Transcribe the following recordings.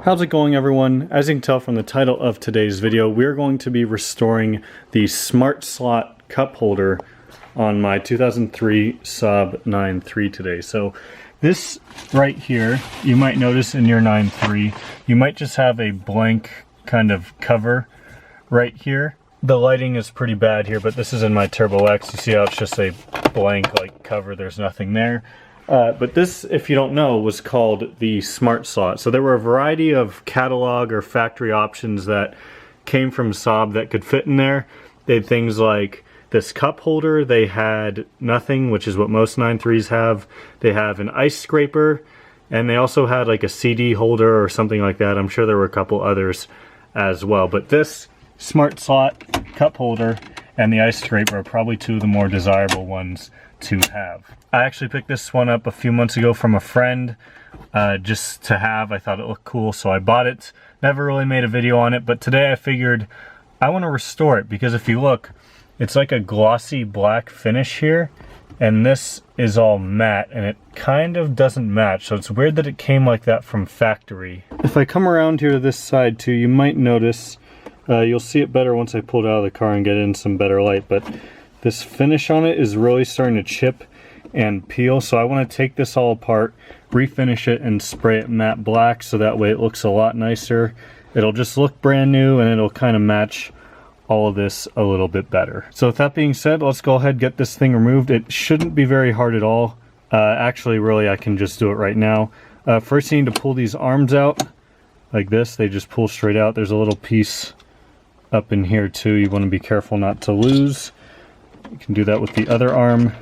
How's it going, everyone? As you can tell from the title of today's video, we're going to be restoring the smart slot cup holder on my 2003 Saab 9.3 today. So this right here, you might notice in your 9.3, you might just have a blank kind of cover right here. The lighting is pretty bad here, but this is in my Turbo X. You see how it's just a blank like cover, there's nothing there. But this, if you don't know, was called the smart slot. So there were a variety of catalog or factory options that came from Saab that could fit in there. They had things like this cup holder. They had nothing, which is what most 9.3s have. They have an ice scraper, and they also had like a CD holder or something like that. I'm sure there were a couple others as well. But this smart slot cup holder and the ice scraper are probably two of the more desirable ones to have. I actually picked this one up a few months ago from a friend just to have. I thought it looked cool, so I bought it. Never really made a video on it, but today I figured I want to restore it because if you look, it's like a glossy black finish here, and this is all matte, and it kind of doesn't match, so it's weird that it came like that from factory. If I come around here to this side too, you might notice, you'll see it better once I pull it out of the car and get in some better light, but this finish on it is really starting to chip and peel, so I want to take this all apart, refinish it, and spray it matte black so that way it looks a lot nicer. It'll just look brand new and it'll kind of match all of this a little bit better. So with that being said, let's go ahead and get this thing removed. It shouldn't be very hard at all. Actually, really, I can just do it right now. First you need to pull these arms out like this. They just pull straight out. There's a little piece up in here too you want to be careful not to lose. You can do that with the other arm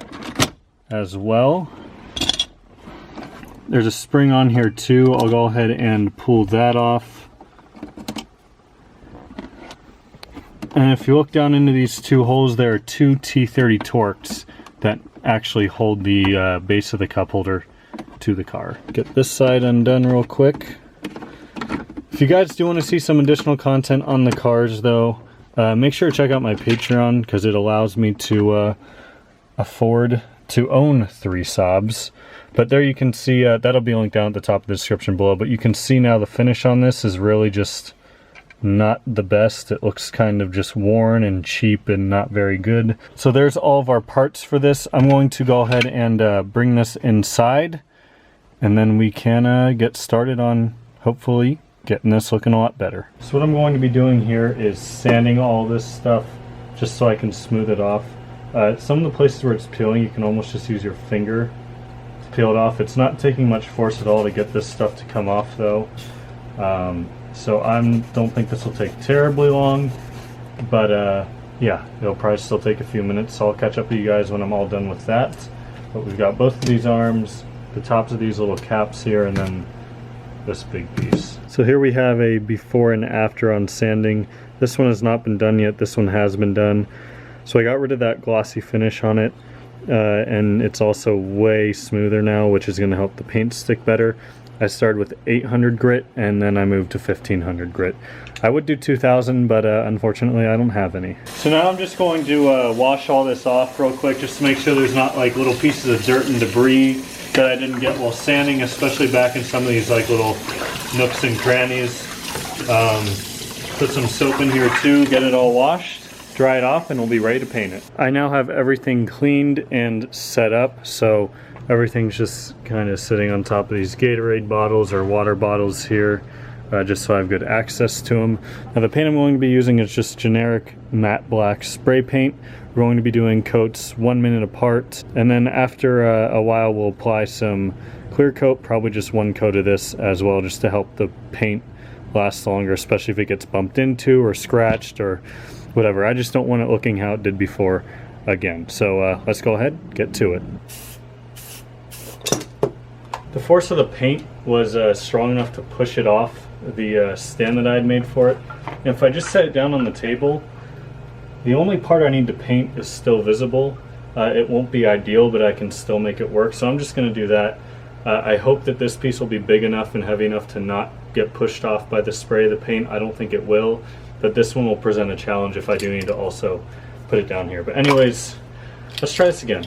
as well. There's a spring on here too. I'll go ahead and pull that off. And if you look down into these two holes, there are two T30 Torx that actually hold the base of the cup holder to the car. Get this side undone real quick. If you guys do want to see some additional content on the cars though, make sure to check out my Patreon because it allows me to afford to own 3 Saabs. But there you can see, that'll be linked down at the top of the description below, but you can see now the finish on this is really just not the best. It looks kind of just worn and cheap and not very good. So there's all of our parts for this. I'm going to go ahead and bring this inside, and then we can get started on hopefully getting this looking a lot better. So what I'm going to be doing here is sanding all this stuff just so I can smooth it off. Some of the places where it's peeling, you can almost just use your finger to peel it off. It's not taking much force at all to get this stuff to come off though. So I don't think this will take terribly long, but yeah, it'll probably still take a few minutes. So I'll catch up with you guys when I'm all done with that. But we've got both of these arms, the tops of these little caps here, and then this big piece. So here we have a before and after on sanding. This one has not been done yet, this one has been done. So I got rid of that glossy finish on it, and it's also way smoother now, which is going to help the paint stick better. I started with 800 grit and then I moved to 1500 grit. I would do 2000, but unfortunately I don't have any. So now I'm just going to wash all this off real quick just to make sure there's not like little pieces of dirt and debris that I didn't get while sanding, especially back in some of these like little nooks and crannies. Put some soap in here too, get it all washed, dry it off, and we'll be ready to paint it. I now have everything cleaned and set up, so everything's just kind of sitting on top of these Gatorade bottles or water bottles here, just so I have good access to them. Now the paint I'm going to be using is just generic matte black spray paint. We're going to be doing coats 1 minute apart, and then after a while we'll apply some clear coat, probably just 1 coat of this as well, just to help the paint last longer, especially if it gets bumped into or scratched or whatever. I just don't want it looking how it did before again. So let's go ahead, get to it. The force of the paint was strong enough to push it off the stand that I had made for it. And if I just set it down on the table, the only part I need to paint is still visible. It won't be ideal, but I can still make it work. So I'm just going to do that. I hope that this piece will be big enough and heavy enough to not get pushed off by the spray of the paint. I don't think it will, but this one will present a challenge if I do need to also put it down here. But anyways, let's try this again.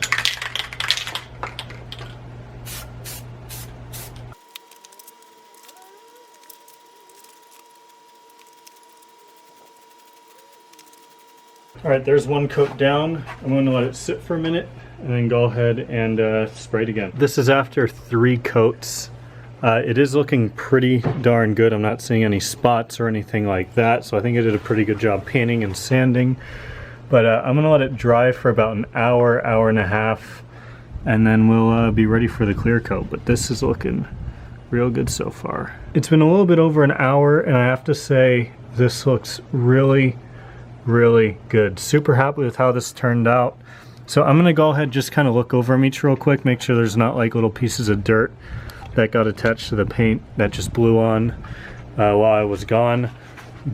All right, there's one coat down. I'm going to let it sit for a minute and then go ahead and spray it again. This is after 3 coats. It is looking pretty darn good. I'm not seeing any spots or anything like that, so I think I did a pretty good job painting and sanding. But I'm gonna let it dry for about an hour, hour and a half, and then we'll be ready for the clear coat. But this is looking real good so far. It's been a little bit over an hour, and I have to say this looks really, really good. Super happy with how this turned out. So I'm gonna go ahead and just kind of look over them each real quick, make sure there's not like little pieces of dirt that got attached to the paint that just blew on while I was gone.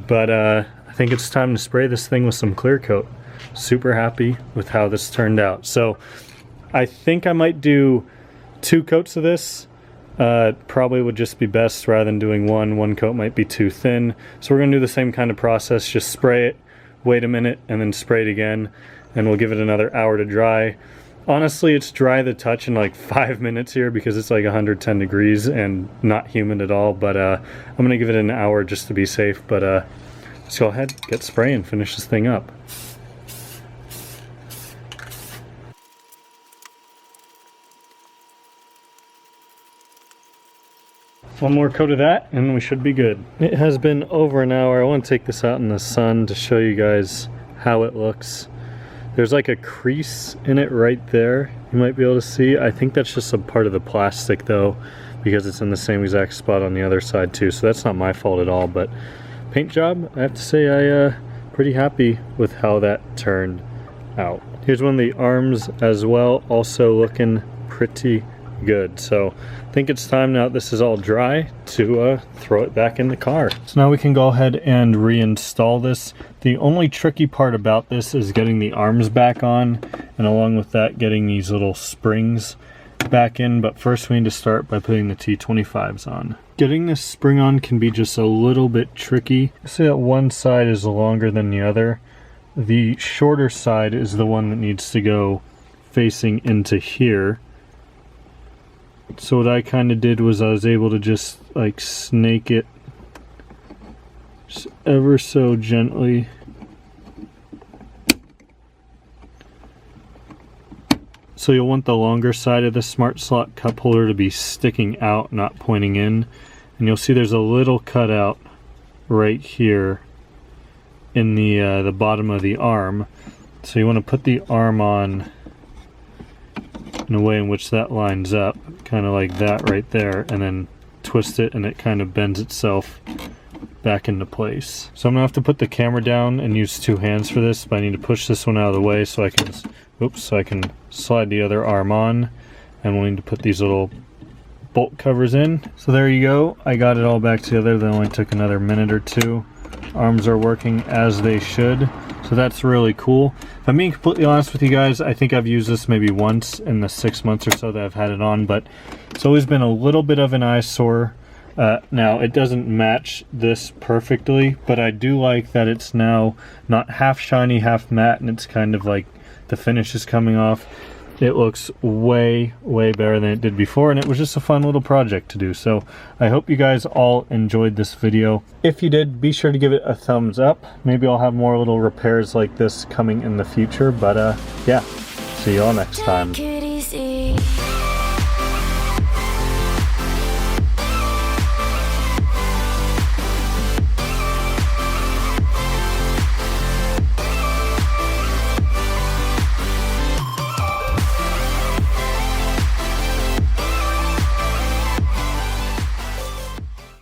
But I think it's time to spray this thing with some clear coat. Super happy with how this turned out. So I think I might do 2 coats of this. Probably would just be best rather than doing one. One coat might be too thin. So we're gonna do the same kind of process, just spray it, wait a minute, and then spray it again, and we'll give it another hour to dry. Honestly, it's dry the touch in like 5 minutes here because it's like 110 degrees and not humid at all, but I'm gonna give it an hour just to be safe. But let's go ahead, get spraying, finish this thing up. One more coat of that and we should be good. It has been over an hour. I want to take this out in the sun to show you guys how it looks. There's like a crease in it right there. You might be able to see. I think that's just a part of the plastic though, because it's in the same exact spot on the other side too. So that's not my fault at all, but paint job, I have to say I'm pretty happy with how that turned out. Here's one of the arms as well, also looking pretty good. So I think it's time, now that this is all dry, to throw it back in the car. So now we can go ahead and reinstall this. The only tricky part about this is getting the arms back on, and along with that getting these little springs back in. But first we need to start by putting the T25s on. Getting this spring on can be just a little bit tricky. See that one side is longer than the other. The shorter side is the one that needs to go facing into here. So what I kind of did was I was able to just like snake it just ever so gently. So you'll want the longer side of the Smart Slot cup holder to be sticking out, not pointing in. And you'll see there's a little cutout right here in the bottom of the arm. So you want to put the arm on in a way in which that lines up, kind of like that right there, and then twist it and it kind of bends itself back into place. So I'm gonna have to put the camera down and use 2 hands for this, but I need to push this one out of the way so I can, so I can slide the other arm on, and we'll need to put these little bolt covers in. So there you go, I got it all back together. That only took another minute or 2. Arms are working as they should, so that's really cool. If I'm being completely honest with you guys, I think I've used this maybe once in the 6 months or so that I've had it on, but it's always been a little bit of an eyesore. Now it doesn't match this perfectly, but I do like that it's now not half shiny, half matte, and it's kind of like the finish is coming off. It looks way, way better than it did before, and it was just a fun little project to do. So I hope you guys all enjoyed this video. If you did, be sure to give it a thumbs up. Maybe I'll have more little repairs like this coming in the future, but yeah, see you all next time.